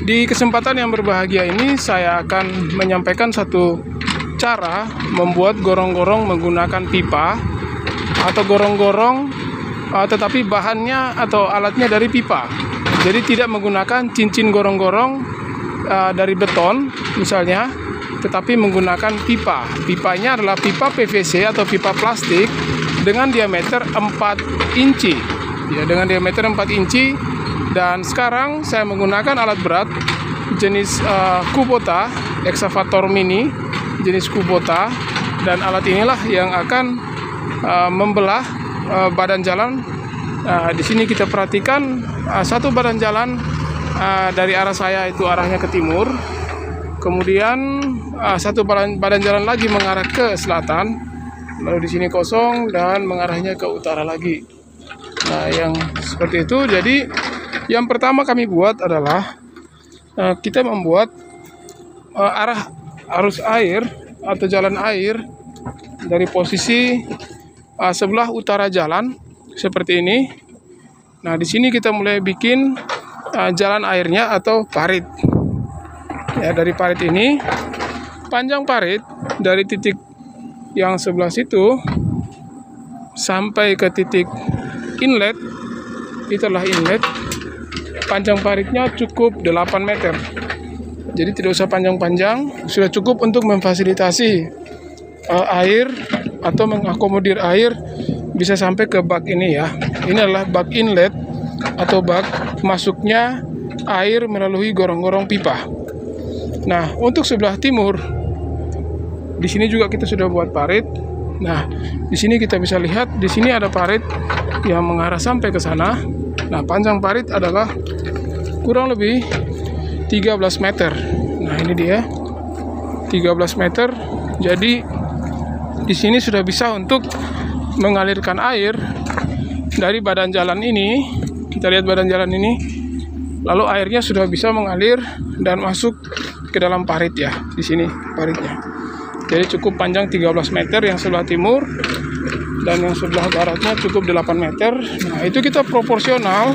Di kesempatan yang berbahagia ini saya akan menyampaikan satu cara membuat gorong-gorong menggunakan pipa atau gorong-gorong tetapi bahannya atau alatnya dari pipa. Jadi tidak menggunakan cincin gorong-gorong dari beton misalnya, tetapi menggunakan pipa. Pipanya adalah pipa PVC atau pipa plastik dengan diameter 4 inci. Ya, dengan diameter 4 inci. Dan sekarang saya menggunakan alat berat jenis Kubota Excavator Mini jenis Kubota, dan alat inilah yang akan membelah badan jalan. Di sini kita perhatikan satu badan jalan dari arah saya itu arahnya ke timur, kemudian satu badan jalan lagi mengarah ke selatan, lalu di sini kosong dan mengarahnya ke utara lagi. Nah, yang seperti itu. Jadi yang pertama kami buat adalah kita membuat arah arus air atau jalan air dari posisi sebelah utara jalan seperti ini. Nah, di sini kita mulai bikin jalan airnya atau parit. Ya, dari parit ini, panjang parit dari titik yang sebelah situ sampai ke titik inlet, itulah inlet. Panjang paritnya cukup 8 meter. Jadi tidak usah panjang-panjang, sudah cukup untuk memfasilitasi air atau mengakomodir air bisa sampai ke bak ini ya. Ini adalah bak inlet atau bak masuknya air melalui gorong-gorong pipa. Nah, untuk sebelah timur, di sini juga kita sudah buat parit. Nah, di sini kita bisa lihat, di sini ada parit yang mengarah sampai ke sana. Nah, panjang parit adalah kurang lebih 13 meter. Nah, ini dia 13 meter. Jadi di sini sudah bisa untuk mengalirkan air dari badan jalan ini. Kita lihat badan jalan ini. Lalu airnya sudah bisa mengalir dan masuk ke dalam parit ya. Di sini paritnya. Jadi cukup panjang 13 meter yang sebelah timur, dan yang sebelah baratnya cukup 8 meter. Nah, itu kita proporsional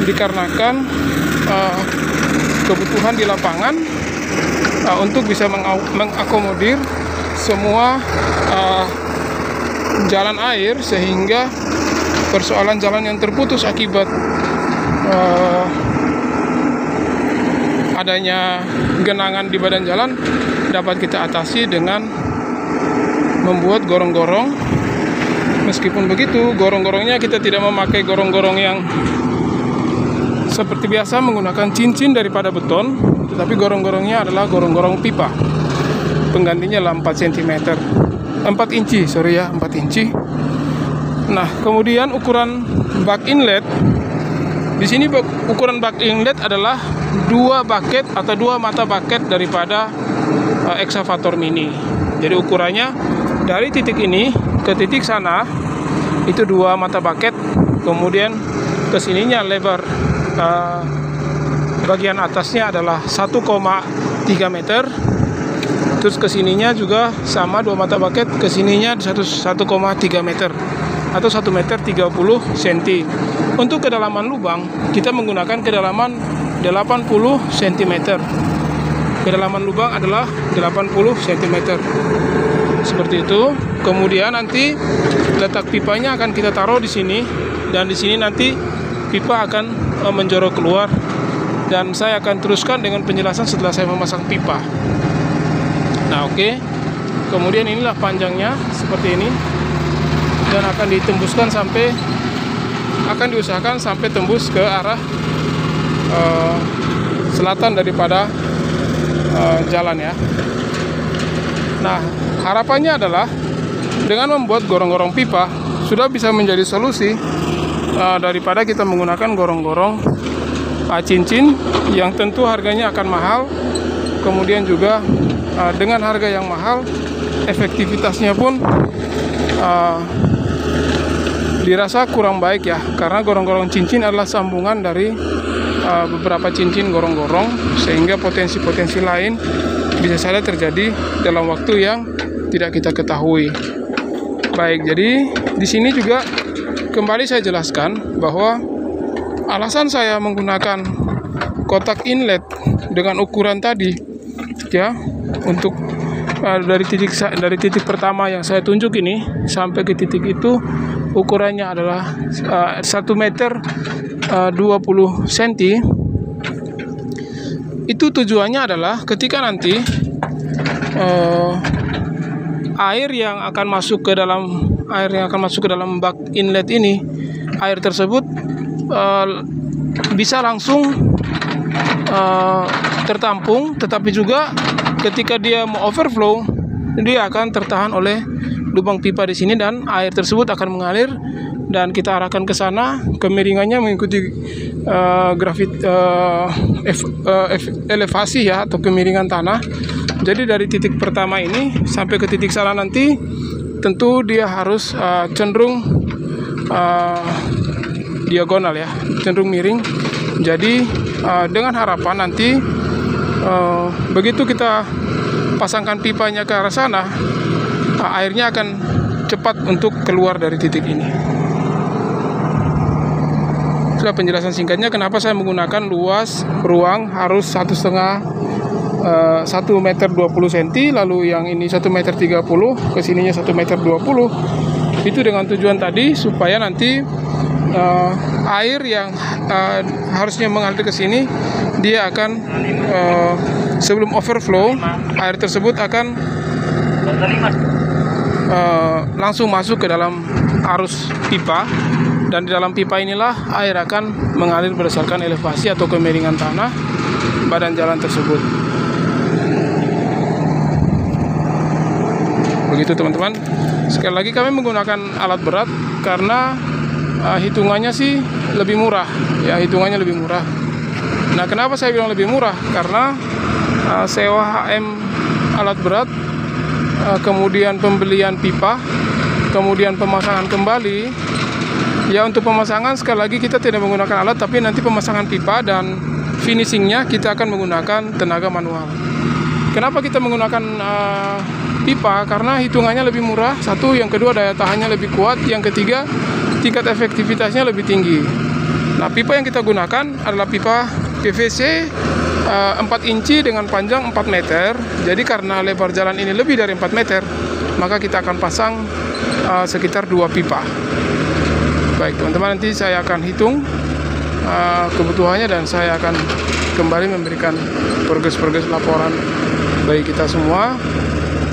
dikarenakan kebutuhan di lapangan untuk bisa mengakomodir semua jalan air, sehingga persoalan jalan yang terputus akibat adanya genangan di badan jalan dapat kita atasi dengan membuat gorong-gorong. Meskipun begitu, gorong-gorongnya kita tidak memakai gorong-gorong yang seperti biasa menggunakan cincin daripada beton, tetapi gorong-gorongnya adalah gorong-gorong pipa. Penggantinya adalah 4 cm. 4 inci, sorry ya, 4 inci. Nah, kemudian ukuran bak inlet. Di sini ukuran bak inlet adalah 2 bucket atau 2 mata bucket daripada Excavator Mini. Jadi ukurannya dari titik ini ke titik sana itu 2 mata bucket, kemudian kesininya lebar bagian atasnya adalah 1,3 meter, terus kesininya juga sama 2 mata bucket, kesininya 1,3 meter atau 1 meter 30 cm. Untuk kedalaman lubang kita menggunakan kedalaman 80 cm. Kedalaman lubang adalah 80 cm. Seperti itu. Kemudian nanti letak pipanya akan kita taruh di sini, dan di sini nanti pipa akan menjorok keluar, dan saya akan teruskan dengan penjelasan setelah saya memasang pipa. Nah, oke. Kemudian inilah panjangnya seperti ini, dan akan ditembuskan sampai, akan diusahakan sampai tembus ke arah selatan daripada jalan ya. Nah, harapannya adalah dengan membuat gorong-gorong pipa sudah bisa menjadi solusi daripada kita menggunakan gorong-gorong cincin yang tentu harganya akan mahal. Kemudian juga dengan harga yang mahal, efektivitasnya pun dirasa kurang baik ya, karena gorong-gorong cincin adalah sambungan dari beberapa cincin gorong-gorong, sehingga potensi-potensi lain bisa saja terjadi dalam waktu yang tidak kita ketahui. Baik, jadi di sini juga kembali saya jelaskan bahwa alasan saya menggunakan kotak inlet dengan ukuran tadi ya, untuk dari titik pertama yang saya tunjuk ini sampai ke titik itu ukurannya adalah 1 meter 20 cm. Itu tujuannya adalah ketika nanti air yang akan masuk ke dalam bak inlet ini, air tersebut bisa langsung tertampung, tetapi juga ketika dia mau overflow, dia akan tertahan oleh lubang pipa di sini dan air tersebut akan mengalir dan kita arahkan ke sana. Kemiringannya mengikuti elevasi ya, atau kemiringan tanah. Jadi dari titik pertama ini sampai ke titik sana nanti tentu dia harus cenderung diagonal ya, cenderung miring. Jadi dengan harapan nanti begitu kita pasangkan pipanya ke arah sana, airnya akan cepat untuk keluar dari titik ini. Itulah penjelasan singkatnya kenapa saya menggunakan luas ruang harus 1,5 1 meter 20 cm, lalu yang ini 1 meter 30, kesininya 1 meter 20. Itu dengan tujuan tadi supaya nanti air yang harusnya mengalir ke sini, dia akan sebelum overflow, air tersebut akan langsung masuk ke dalam arus pipa, dan di dalam pipa inilah air akan mengalir berdasarkan elevasi atau kemiringan tanah badan jalan tersebut. Begitu teman-teman. Sekali lagi kami menggunakan alat berat karena hitungannya sih lebih murah ya, hitungannya lebih murah. Nah, kenapa saya bilang lebih murah? Karena sewa HM alat berat, kemudian pembelian pipa, kemudian pemasangan kembali. Ya, untuk pemasangan sekali lagi kita tidak menggunakan alat, tapi nanti pemasangan pipa dan finishingnya kita akan menggunakan tenaga manual. Kenapa kita menggunakan pipa? Karena hitungannya lebih murah, satu, yang kedua daya tahannya lebih kuat, yang ketiga tingkat efektivitasnya lebih tinggi. Nah, pipa yang kita gunakan adalah pipa PVC 4 inci dengan panjang 4 meter. Jadi karena lebar jalan ini lebih dari 4 meter, maka kita akan pasang sekitar 2 pipa. Baik teman-teman, nanti saya akan hitung kebutuhannya dan saya akan kembali memberikan progres laporan bagi kita semua.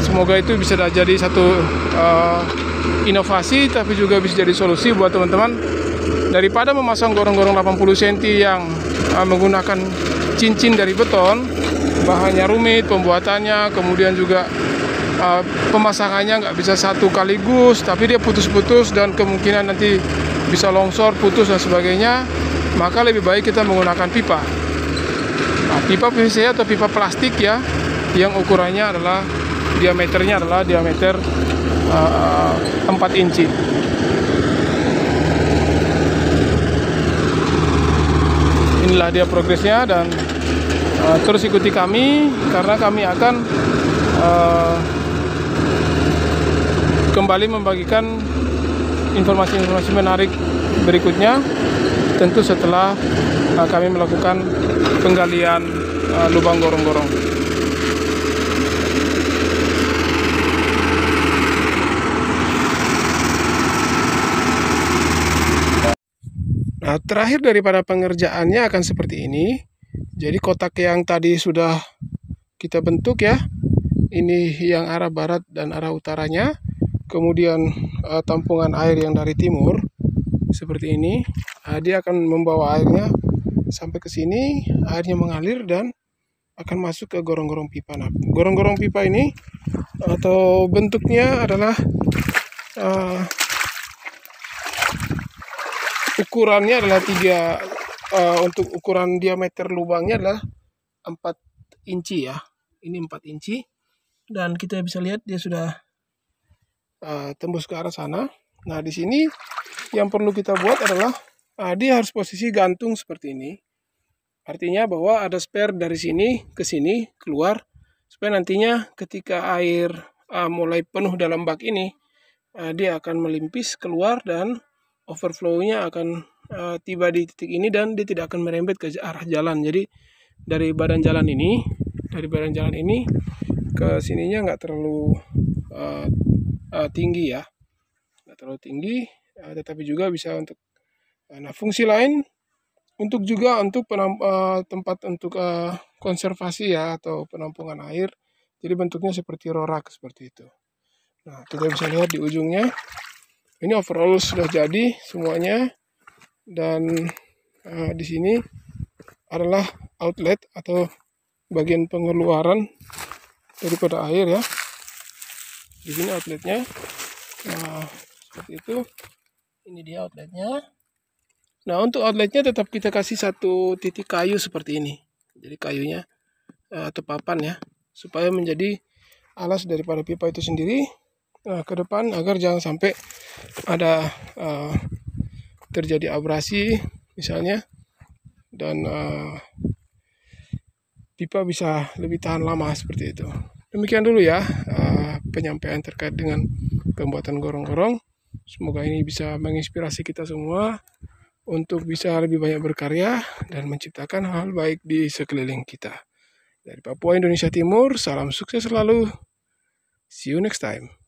Semoga itu bisa jadi satu inovasi, tapi juga bisa jadi solusi buat teman-teman. Daripada memasang gorong-gorong 80 cm yang menggunakan cincin dari beton, bahannya rumit pembuatannya, kemudian juga pemasangannya nggak bisa satu kaligus, tapi dia putus-putus dan kemungkinan nanti bisa longsor, putus dan sebagainya, maka lebih baik kita menggunakan pipa. Nah, pipa PVC atau pipa plastik ya, yang ukurannya adalah diameternya adalah diameter 4 inci. Inilah dia progresnya, dan terus ikuti kami karena kami akan kembali membagikan informasi-informasi menarik berikutnya, tentu setelah kami melakukan penggalian lubang gorong-gorong. Nah, terakhir daripada pengerjaannya akan seperti ini. Jadi kotak yang tadi sudah kita bentuk ya, ini yang arah barat dan arah utaranya, kemudian tampungan air yang dari timur seperti ini. Dia akan membawa airnya sampai ke sini, airnya mengalir dan akan masuk ke gorong-gorong pipa. Nah, gorong-gorong pipa ini atau bentuknya adalah ukurannya adalah untuk ukuran diameter lubangnya adalah 4 inci ya. Ini 4 inci dan kita bisa lihat dia sudah tembus ke arah sana. Nah, di sini yang perlu kita buat adalah dia harus posisi gantung seperti ini. Artinya bahwa ada spare dari sini ke sini keluar, supaya nantinya ketika air mulai penuh dalam bak ini, dia akan melimpis keluar dan overflow-nya akan tiba di titik ini dan dia tidak akan merembet ke arah jalan. Jadi dari badan jalan ini, ke sininya nggak terlalu tinggi ya, nggak terlalu tinggi, tetapi juga bisa untuk fungsi lain, untuk juga untuk tempat untuk konservasi ya, atau penampungan air. Jadi bentuknya seperti rorak seperti itu. Nah, kita bisa lihat di ujungnya. Ini overall sudah jadi semuanya, dan di sini adalah outlet atau bagian pengeluaran daripada air ya. Di sini outletnya. Nah, seperti itu. Ini dia outletnya. Nah, untuk outletnya tetap kita kasih satu titik kayu seperti ini. Jadi kayunya atau papan ya, supaya menjadi alas daripada pipa itu sendiri ke depan, agar jangan sampai ada terjadi abrasi misalnya, dan pipa bisa lebih tahan lama seperti itu. Demikian dulu ya penyampaian terkait dengan pembuatan gorong-gorong. Semoga ini bisa menginspirasi kita semua untuk bisa lebih banyak berkarya dan menciptakan hal baik di sekeliling kita. Dari Papua Indonesia Timur, salam sukses selalu. See you next time.